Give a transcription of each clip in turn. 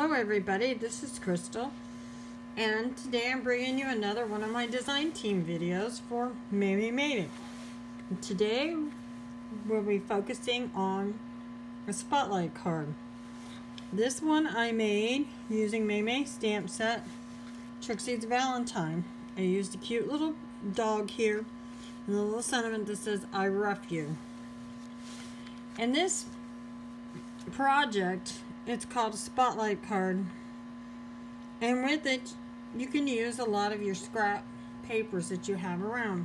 Hello everybody, this is Crystal, and today I'm bringing you another one of my design team videos for Maymaymadeit. Today we'll be focusing on a spotlight card. This one I made using Maymay stamp set, Trixie's Valentine. I used a cute little dog here and a little sentiment that says, I rough you. And this project, it's called a spotlight card, and with it you can use a lot of your scrap papers that you have around.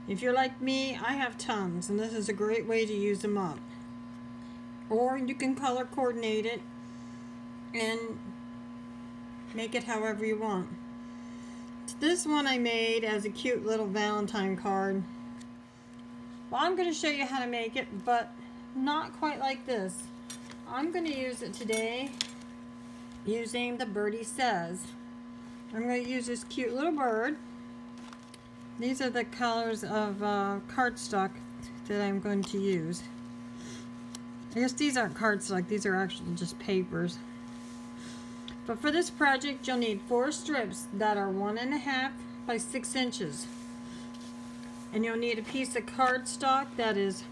If you're like me, I have tons, and this is a great way to use them up. Or you can color coordinate it and make it however you want. This one I made as a cute little Valentine card. Well, I'm going to show you how to make it, but not quite like this. I'm going to use it today using the Birdie Says. I'm going to use this cute little bird. These are the colors of cardstock that I'm going to use. I guess these aren't cardstock, these are actually just papers. But for this project you'll need 4 strips that are 1.5 by 6 inches. And you'll need a piece of cardstock that is,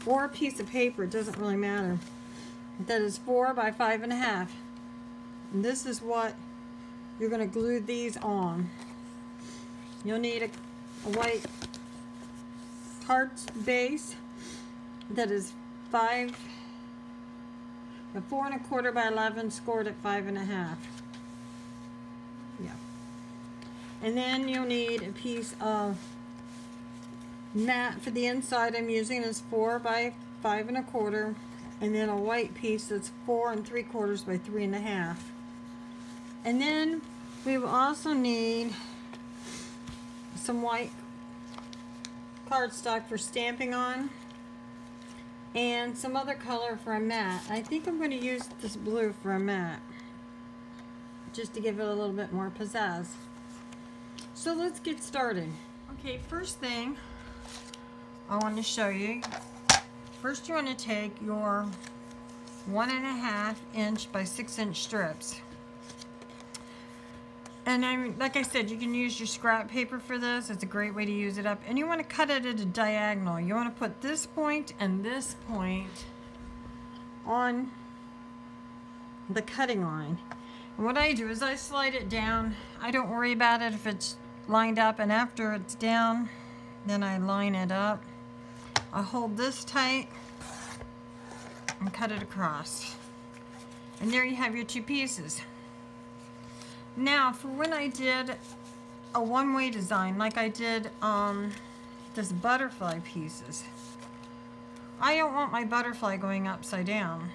or a piece of paper, it doesn't really matter, that is 4 by 5.5. And this is what you're going to glue these on. You'll need a white card base that is 4 1/4 by 11 scored at 5.5. Yeah. And then you'll need a piece of mat for the inside. I'm using this 4 by 5 1/4, and then a white piece that's 4 3/4 by 3.5. And then we will also need some white cardstock for stamping on, and some other color for a mat. I think I'm going to use this blue for a mat, just to give it a little bit more pizzazz. So let's get started. Okay, first thing I want to show you, first you want to take your 1.5 inch by 6 inch strips. And like I said, you can use your scrap paper for this. It's a great way to use it up. And you want to cut it at a diagonal. You want to put this point and this point on the cutting line. And what I do is I slide it down. I don't worry about it if it's lined up, and after it's down, then I line it up. I hold this tight and cut it across. And there you have your 2 pieces. Now, for when I did a one-way design, like I did this butterfly pieces, I don't want my butterfly going upside down.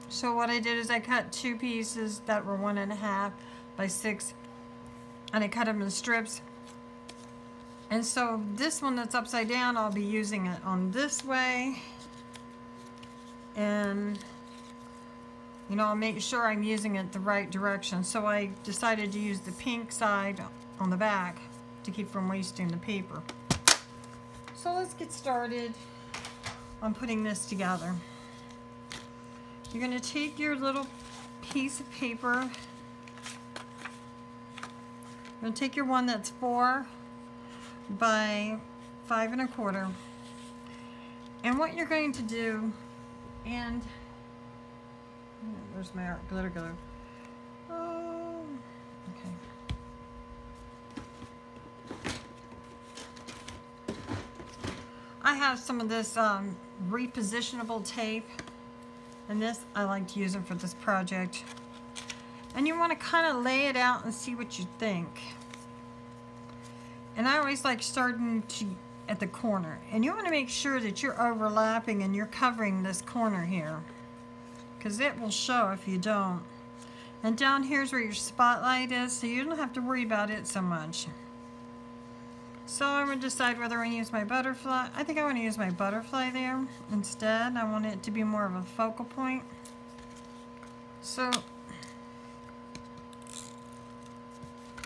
So what I did is I cut 2 pieces that were 1.5 by 6, and I cut them in strips. And so this one that's upside down, I'll be using it on this way, and you know, I'll make sure I'm using it the right direction. So I decided to use the pink side on the back to keep from wasting the paper. So let's get started on putting this together. You're going to take your little piece of paper. You're going to take your one that's 4 by 5 1/4. And what you're going to do, and where's my art glitter glue? Oh, okay. I have some of this repositionable tape, and this I like to use them for this project. And you want to kind of lay it out and see what you think. And I always like starting at the corner, and you want to make sure that you're overlapping and you're covering this corner here, because it will show if you don't. And down here's where your spotlight is, so you don't have to worry about it so much. So I'm going to decide whether I want to use my butterfly. I think I want to use my butterfly there instead. I want it to be more of a focal point. So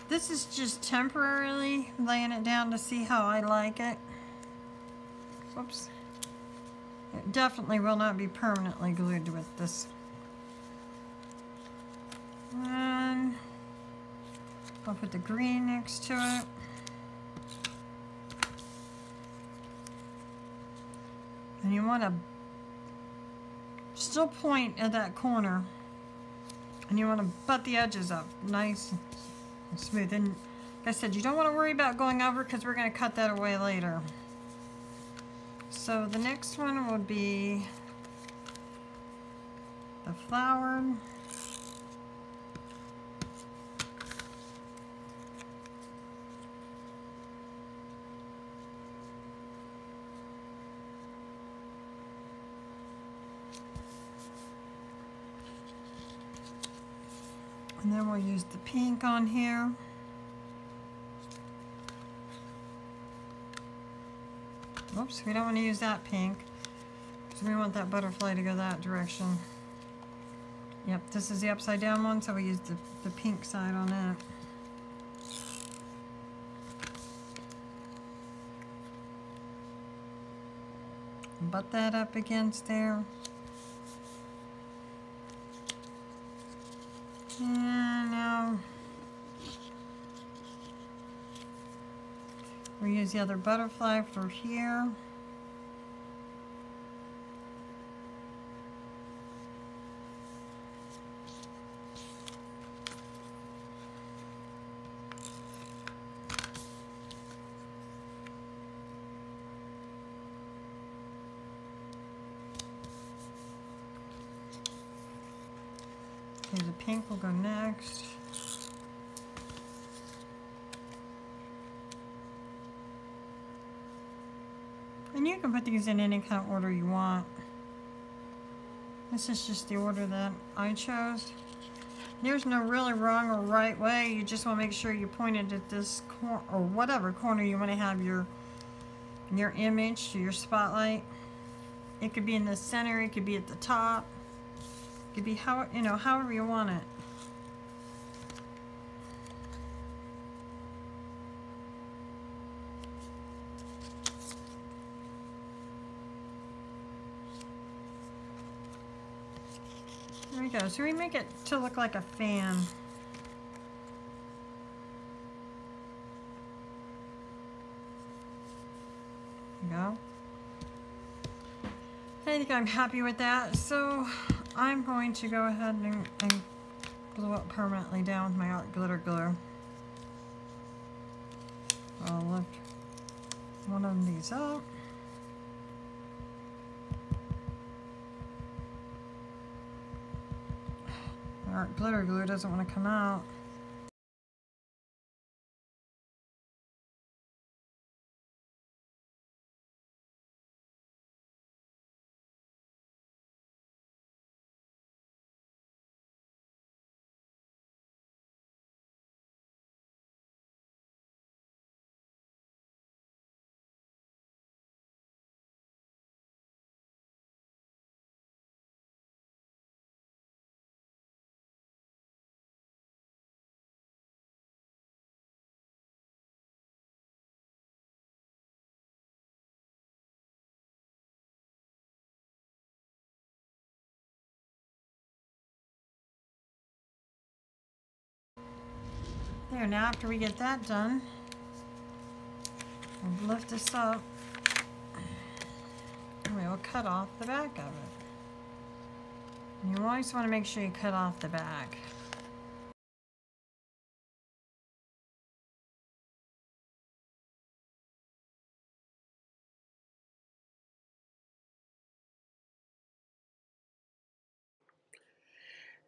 this is just temporarily laying it down to see how I like it. Whoops. It definitely will not be permanently glued with this. I'll put the green next to it. And you want to still point at that corner. And you want to butt the edges up nice and smooth. And like I said, you don't want to worry about going over because we're going to cut that away later. So the next one will be the flower. And then we'll use the pink on here. Oops, we don't want to use that pink because we want that butterfly to go that direction. Yep, this is the upside down one, so we use the pink side on that. Butt that up against there. And now we use the other butterfly for here. Okay, the pink will go next. And you can put these in any kind of order you want. This is just the order that I chose. There's no really wrong or right way. You just want to make sure you point it at this corner, or whatever corner you want to have your image, your spotlight. It could be in the center, it could be at the top. It could be how, however you want it. There we go. So we make it to look like a fan. There you go. I think I'm happy with that. So I'm going to go ahead and glue it permanently down with my art glitter glue. I'll lift one of these up. My art glitter glue doesn't want to come out. There, now after we get that done, we'll lift this up and we will cut off the back of it. And you always want to make sure you cut off the back.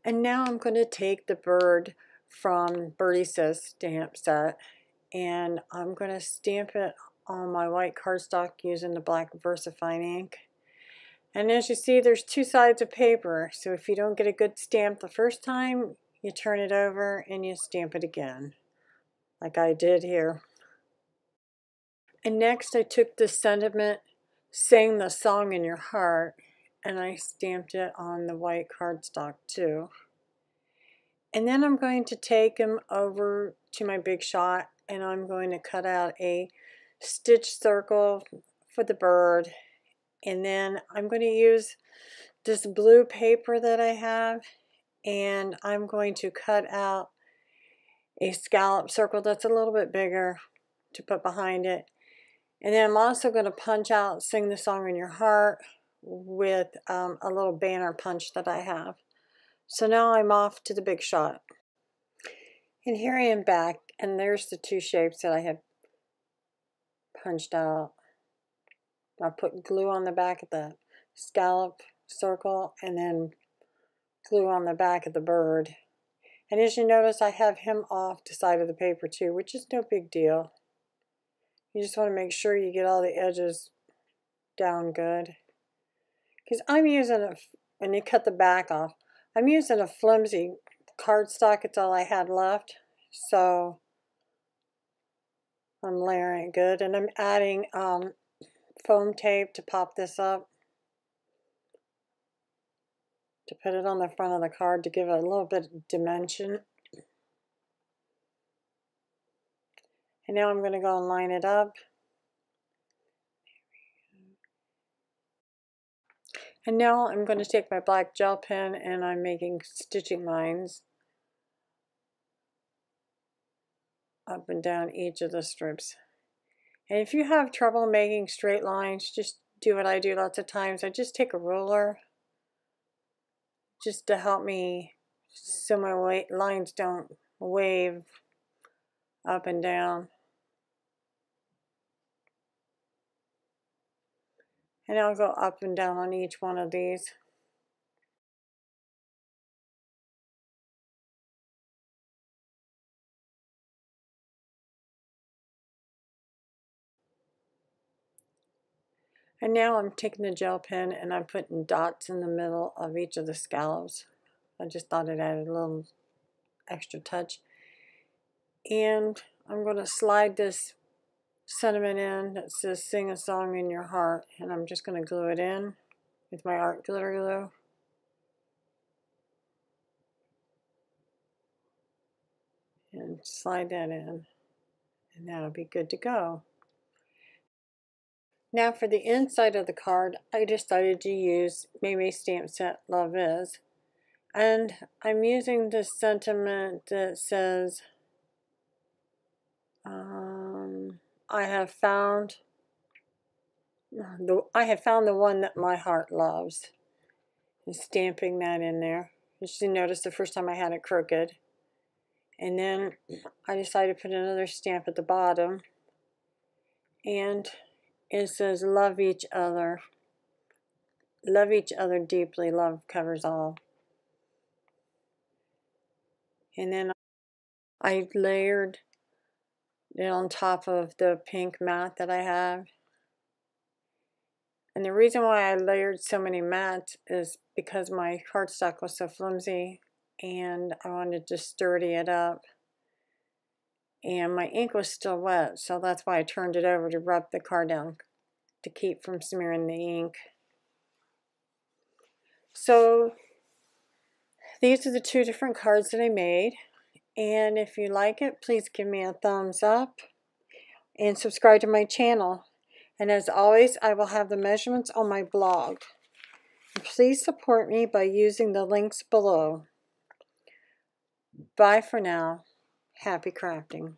And now I'm going to take the bird from Birdie Says stamp set, and I'm going to stamp it on my white cardstock using the black VersaFine ink. And as you see, there's two sides of paper, so if you don't get a good stamp the first time, you turn it over and you stamp it again, like I did here. And next I took the sentiment, "Sing the Song in Your Heart," and I stamped it on the white cardstock too. And then I'm going to take them over to my Big Shot, and I'm going to cut out a stitch circle for the bird. And then I'm going to use this blue paper that I have, and I'm going to cut out a scallop circle that's a little bit bigger to put behind it. And then I'm also going to punch out Sing the Song in Your Heart with a little banner punch that I have. So now I'm off to the big shot. And here I am back, and there's the two shapes that I had punched out. I put glue on the back of the scallop circle and then glue on the back of the bird. And as you notice, I have him off the side of the paper too, which is no big deal. You just want to make sure you get all the edges down good. Because I'm using a, when you cut the back off, I'm using a flimsy cardstock. It's all I had left. So I'm layering it good. And I'm adding foam tape to pop this up, to put it on the front of the card to give it a little bit of dimension. And now I'm going to go and line it up. And now I'm going to take my black gel pen and I'm making stitching lines up and down each of the strips. And if you have trouble making straight lines, just do what I do lots of times. I just take a ruler just to help me so my lines don't wave up and down. And I'll go up and down on each one of these. And now I'm taking the gel pen and I'm putting dots in the middle of each of the scallops. I just thought it added a little extra touch. And I'm going to slide this sentiment in that says "Sing a Song in Your Heart," and I'm just going to glue it in with my art glitter glue. And slide that in, and that'll be good to go. Now for the inside of the card, I decided to use Maymay stamp set Love Is, and I'm using the sentiment that says I have found the one that my heart loves, and stamping that in there. You should notice the first time I had it crooked, and then I decided to put another stamp at the bottom, and it says love each other deeply, love covers all. And then I layered it on top of the pink mat that I have. And the reason why I layered so many mats is because my cardstock was so flimsy and I wanted to sturdy it up. And my ink was still wet, so that's why I turned it over to rub the card down to keep from smearing the ink. So these are the two different cards that I made. And if you like it, please give me a thumbs up and subscribe to my channel. And as always, I will have the measurements on my blog. Please support me by using the links below. Bye for now. Happy crafting.